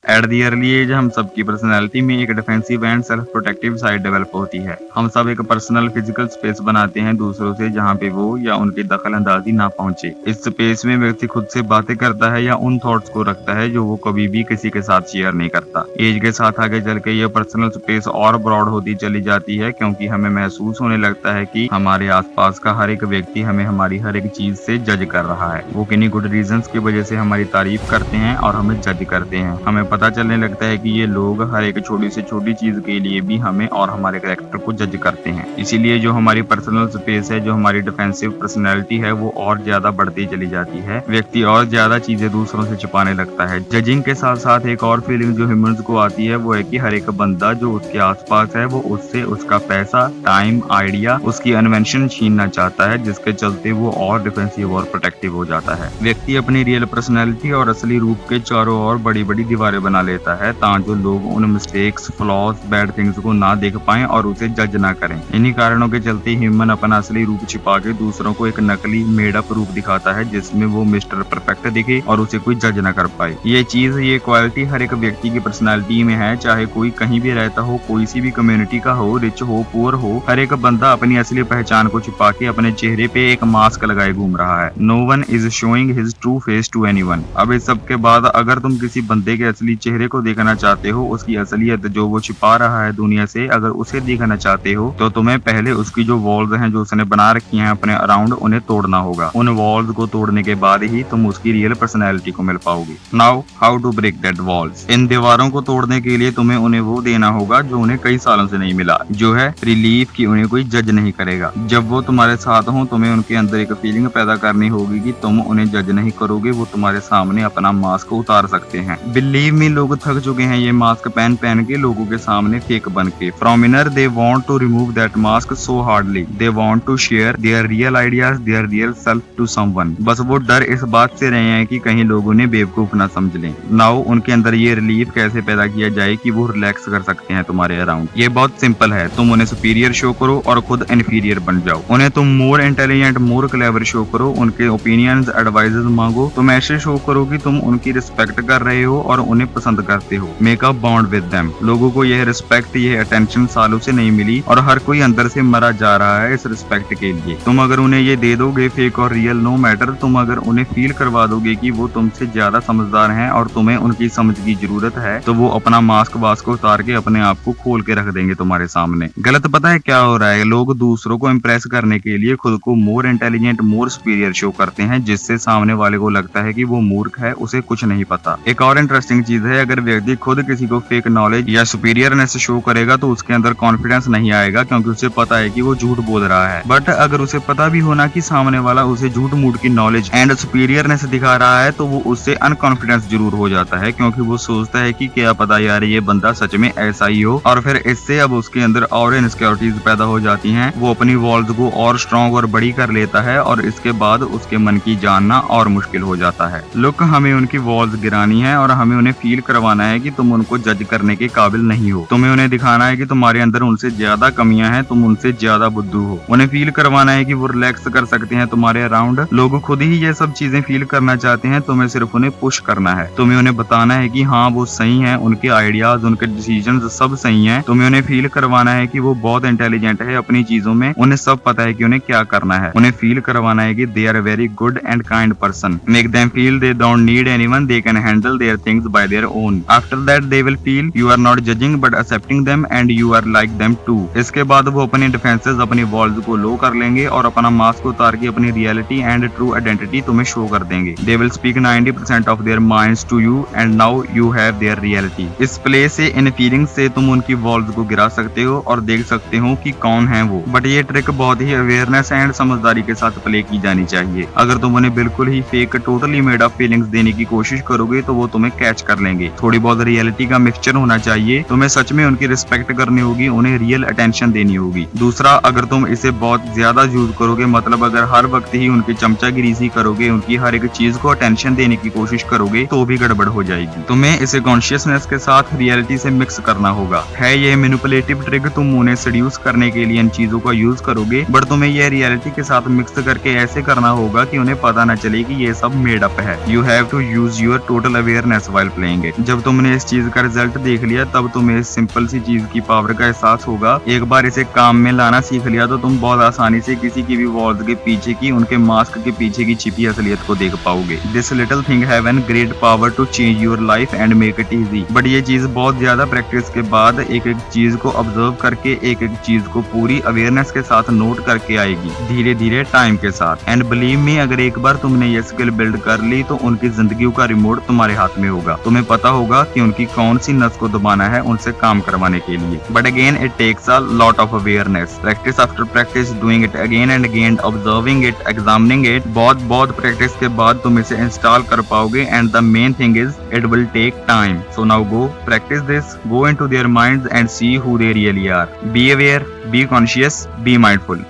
At the early as हम सबकी personality में एक defensive and self protective side develop होती है। हम सब एक पर्सनल फिजिकल स्पेस बनाते हैं दूसरों से, जहाँ पे वो या उनकी दखल अंदाजी ना पहुंचे। इस स्पेस में व्यक्ति खुद से बातें करता है या उन थॉट्स को रखता है जो वो कभी भी किसी के साथ शेयर नहीं करता। एज के साथ आगे चल के ये पर्सनल स्पेस और ब्रॉड होती चली जाती है, क्योंकि हमें महसूस होने लगता है कि हमारे आसपास का हर एक व्यक्ति हमें हमारी हर एक चीज से जज कर रहा है। वो किन्हीं गुड रीजंस की वजह से हमारी तारीफ करते हैं और हमें जज करते हैं। हमें पता चलने लगता है कि ये लोग हर एक छोटी से छोटी चीज के लिए भी हमें और हमारे कैरेक्टर को जज करते हैं। इसीलिए जो हमारी पर्सनल स्पेस है, जो हमारी डिफेंसिव पर्सनैलिटी है, वो और ज्यादा बढ़ती चली जाती है। व्यक्ति और ज्यादा चीजें दूसरों से छुपाने लगता है। जजिंग के साथ साथ एक और फीलिंग जो ह्यूमंस को आती है वो है कि हर एक बंदा जो उसके आसपास है वो उससे उसका पैसा, टाइम, आइडिया, उसकी इन्वेंशन छीनना चाहता है, जिसके चलते वो और डिफेंसिव और प्रोटेक्टिव हो जाता है। व्यक्ति अपनी रियल पर्सनैलिटी और असली रूप के चारों ओर बड़ी बड़ी दीवारें बना लेता है ताकि लोग उन मिस्टेक्स, फ्लॉज, बैड थिंग्स को ना देख पाएं और उसे जज ना करें। इन्हीं कारणों के चलते ह्यूमन अपना असली रूप छिपा के दूसरों को एक नकली मेड अप रूप दिखाता है, जिसमें वो मिस्टर परफेक्ट दिखे और उसे कोई जज ना कर पाए। ये चीज, ये क्वालिटी हर एक व्यक्ति की पर्सनैलिटी में है, चाहे कोई कहीं भी रहता हो, कोई सी भी कम्युनिटी का हो, रिच हो, पुअर हो। हर एक बंदा अपनी असली पहचान को छुपा के अपने चेहरे पे एक मास्क लगाए घूम रहा है। No one is showing his true face to anyone. अब इस सब के बाद अगर तुम किसी बंदे के असली चेहरे को देखना चाहते हो, उसकी असलियत जो वो छिपा रहा है दुनिया से, अगर उसे देखना चाहते हो तो तुम्हें पहले उसकी जो वॉल्स हैं जो उसने बना रखी हैं अपने अराउंड, उन्हें तोड़ना होगा। उन वॉल्स को तोड़ने के बाद ही तुम उसकी रियल पर्सनैलिटी को मिल पाओगे। Now how to break that walls. इन दीवारों को तोड़ने के लिए तुम्हें उन्हें वो देना होगा जो उन्हें कई सालों से नहीं मिला, जो है रिलीफ की उन्हें कोई जज नहीं करेगा। जब वो तुम्हारे साथ हो, तुम्हें उनके अंदर एक फीलिंग पैदा करनी होगी कि तुम उन्हें जज नहीं करोगे, वो तुम्हारे सामने अपना मास्क उतार सकते हैं। बिलीव मी, लोग थक चुके हैं ये मास्क पहन पहन के लोगों के सामने फेक बन के। From inner they want to remove that mask so hardly, they want to share their real ideas, their real self to someone. बस वो डर इस बात से रहे हैं कि कहीं लोग उन्हें बेवकूफ ना समझ लें। नाउ उनके अंदर ये रिलीफ कैसे पैदा किया जाए कि वो रिलैक्स कर सकते हैं तुम्हारे अराउंड। ये बहुत सिंपल है। तुम उन्हें सुपीरियर शो करो और खुद इन्फीरियर बन जाओ। उन्हें तुम more intelligent, more clever show करो। उनके ओपिनियंस, एडवाइजेस मांगो। तुम ऐसे शो करो कि तुम उनकी रिस्पेक्ट कर रहे हो और उन्हें पसंद करते हो। Make a bond with them. लोगों को यह रिस्पेक्ट, यह अटेंशन सालों से नहीं मिली और हर कोई अंदर से मरा जा रहा है इस रिस्पेक्ट के लिए। तुम अगर उन्हें ये दे दोगे, फेक और रियल नो मैटर, तुम अगर उन्हें फील करवा दोगे कि वो तुमसे ज्यादा समझदार हैं और तुम्हें उनकी समझ की जरूरत है, तो वो अपना मास्क वास्क उतार के अपने आप को खोल के रख देंगे तुम्हारे सामने। गलत पता है क्या हो रहा है? लोग दूसरों को इम्प्रेस करने के लिए खुद को मोर इंटेलिजेंट, मोर सुपीरियर शो करते हैं, जिससे सामने वाले को लगता है कि वो मूर्ख है, उसे कुछ नहीं पता। एक और इंटरेस्टिंग चीज है, अगर व्यक्ति खुद किसी को फेक नॉलेज या सुपीरियरनेस शो करेगा तो उसके अंदर कॉन्फिडेंस नहीं आएगा, क्योंकि उसे पता है कि वो झूठ बोल रहा है। बट अगर उसे पता भी होना कि सामने वाला उसे झूठ मूठ की नॉलेज एंड सुपीरियरनेस दिखा रहा है, तो वो उससे अनकॉन्फिडेंस जरूर हो जाता है, क्योंकि वो सोचता है कि क्या पता यार ये बंदा सच में ऐसा ही हो। और फिर इससे अब उसके अंदर और इनसिक्योरिटीज पैदा हो जाती हैं। वो अपनी वॉल्स को और स्ट्रॉन्ग और बड़ी कर लेता है और इसके बाद उसके मन की जानना और मुश्किल हो जाता है। लुक, हमें उनकी वॉल्स गिरानी है और हमें उन्हें फील करवाना है कि तुम उनको जज करने के काबिल नहीं हो। तुम्हें उन्हें दिखाना है कि तुम्हारे अंदर उनसे ज्यादा कमियां हैं, तुम उनसे ज्यादा बुद्धू हो। उन्हें फील करवाना है कि वो रिलैक्स कर सकते हैं तुम्हारे अराउंड। लोग खुद ही ये सब चीजें फील करना चाहते हैं, तुम्हें सिर्फ उन्हें पुश करना है। तुम्हें उन्हें बताना है कि हाँ वो सही है, उनके आइडियाज, उनके डिसीजंस सब सही हैं। तुम्हें उन्हें फील करवाना है कि वो बहुत इंटेलिजेंट है अपनी चीजों में, उन्हें सब पता है कि उन्हें क्या करना है। उन्हें फील करवाना है कि they are very good and kind person. Make them feel they don't need anyone, they can handle their things by their own. After that they will feel you are not judging but accepting them and you are like them too. इसके बाद वो अपनी defences, अपनी walls को लो कर लेंगे और अपना मास्क उतार के अपनी रियलिटी एंड ट्रू आइडेंटिटी तुम्हें शो कर देंगे। They will speak 90% of their minds to you and now you have their reality. इस प्ले से, इन फीलिंग्स से तुम उनकी वॉल्स को गिरा सकते हो और देख सकते हो कि कौन है वो। बट ये ट्रिक बहुत ही अवेयरनेस एंड समझदारी के साथ प्ले की जानी चाहिए। अगर तुम उन्हें बिल्कुल ही fake, totally made up feelings देने की कोशिश करोगे तो वो तुम्हें कैच कर लेंगे। थोड़ी बहुत रियलिटी का मिक्सचर होना चाहिए। तुम्हें सच में उनकी रिस्पेक्ट करनी होगी, उन्हें रियल अटेंशन देनी होगी। दूसरा, अगर तुम इसे बहुत ज्यादा यूज करोगे, मतलब अगर हर वक्त ही उनकी चमचागिरी सी करोगे, उनकी हर एक चीज को अटेंशन देने की कोशिश करोगे, तो भी गड़बड़ हो जाएगी। तुम्हें इसे कॉन्शियसनेस के साथ रियलिटी से मिक्स करना होगा। है ये मैनिपुलेटिव ट्रिक, तुम उन्हें सेड्यूस करने के लिए इन चीजों का यूज करोगे, बट तुम्हें यह रियलिटी के साथ मिक्स करके ऐसे करना होगा कि उन्हें पता न चले कि ये सब मेड अप है। You have to use your total awareness while playing. जाएंगे। जब तुमने इस चीज का रिजल्ट देख लिया तब तुम्हें इस सिंपल सी चीज की पावर का एहसास होगा। एक बार इसे काम में लाना सीख लिया तो तुम बहुत आसानी से किसी की भी वॉल्स के पीछे की, उनके मास्क के पीछे की छिपी असलियत को देख पाओगे। This little thing have an great power to change your life and make it easy. But ये चीज बहुत ज्यादा प्रैक्टिस के बाद, एक एक चीज को ऑब्जर्व करके, एक एक चीज को पूरी अवेयरनेस के साथ नोट करके आएगी, धीरे धीरे टाइम के साथ। एंड बिलीव मी, अगर एक बार तुमने ये स्किल बिल्ड कर ली तो उनकी जिंदगी का रिमोट तुम्हारे हाथ में होगा। तुम्हें पता होगा कि उनकी कौन सी नस को दबाना है उनसे काम करवाने के लिए। But again it takes a lot of awareness, practice after practice, doing it again and again, observing it, examining it. बहुत प्रैक्टिस के बाद तुम इसे इंस्टॉल कर पाओगे। And the main thing is it will take time. So now go practice this, go into their minds and see who they really are. Be aware, be conscious, be mindful.